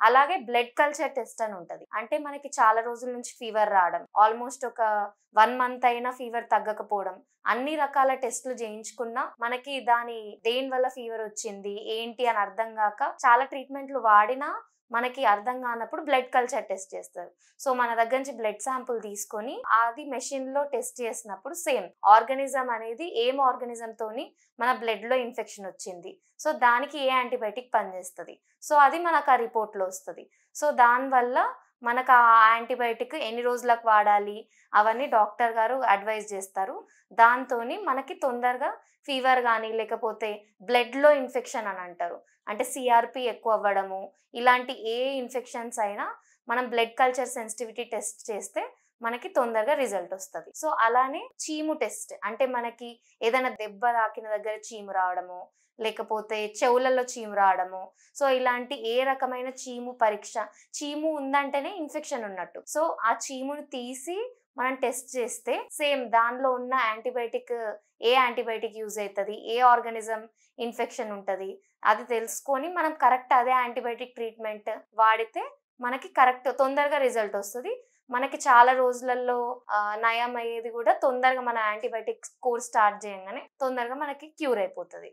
అలాగే blood culture test అని ఉంటది. అంటే మనకి చాలా రోజుల నుంచి ఫీవర్ రావడం, ఆల్మోస్ట్ ఒక 1 మంత్ అయినా ఫీవర్ తగ్గకపోవడం, అన్ని రకాల టెస్టులు చేయించుకున్నా మనకి దేని వల్ల ఫీవర్ వచ్చింది, ఏంటి అని అర్థం గాక చాలా ట్రీట్మెంట్లు వాడినా మనకి అర్థం కానప్పుడు బ్లడ్ కల్చర్ టెస్ట్ చేస్తారు. సో మన దగ్గర నుంచి బ్లడ్ శాంపుల్ తీసుకొని అది మెషిన్ లో టెస్ట్ చేసినప్పుడు సేమ్ ఆర్గానిజం అనేది ఏం ఆర్గానిజం తోని మన బ్లడ్ లో ఇన్ఫెక్షన్ వచ్చింది, సో దానికి ఏ యాంటీబయాటిక్ పనిచేస్తుంది, సో అది మనకు ఆ రిపోర్ట్ లో వస్తుంది. సో దానివల్ల మనకు ఆ యాంటీబయాటిక్ ఎన్ని రోజులకు వాడాలి అవన్నీ డాక్టర్ గారు అడ్వైజ్ చేస్తారు. దాంతోని మనకి తొందరగా ఫీవర్ కానీ లేకపోతే బ్లడ్లో ఇన్ఫెక్షన్ అని అంటారు, అంటే సిఆర్పి ఎక్కువ అవ్వడము, ఇలాంటి ఏ ఇన్ఫెక్షన్స్ అయినా మనం బ్లడ్ కల్చర్ సెన్సిటివిటీ టెస్ట్ చేస్తే మనకి తొందరగా రిజల్ట్ వస్తుంది. సో అలానే చీము టెస్ట్, అంటే మనకి ఏదైనా దెబ్బ తాకిన దగ్గర చీము రావడము, లేకపోతే చెవులలో చీము రావడము, సో ఇలాంటి ఏ రకమైన చీము పరీక్ష, చీము ఉందంటేనే ఇన్ఫెక్షన్ ఉన్నట్టు, సో ఆ చీమును తీసి మనం టెస్ట్ చేస్తే సేమ్ దానిలో ఉన్న ఏ యాంటీబయాటిక్ యూజ్ అవుతుంది, ఏ ఆర్గానిజం ఇన్ఫెక్షన్ ఉంటుంది అది తెలుసుకొని మనం కరెక్ట్ అదే యాంటీబయాటిక్ ట్రీట్మెంట్ వాడితే మనకి కరెక్ట్ తొందరగా రిజల్ట్ వస్తుంది. మనకి చాలా రోజులలో నయం అయ్యేది కూడా తొందరగా మన యాంటీబయాటిక్ కోర్స్ స్టార్ట్ చేయగానే తొందరగా మనకి క్యూర్ అయిపోతుంది.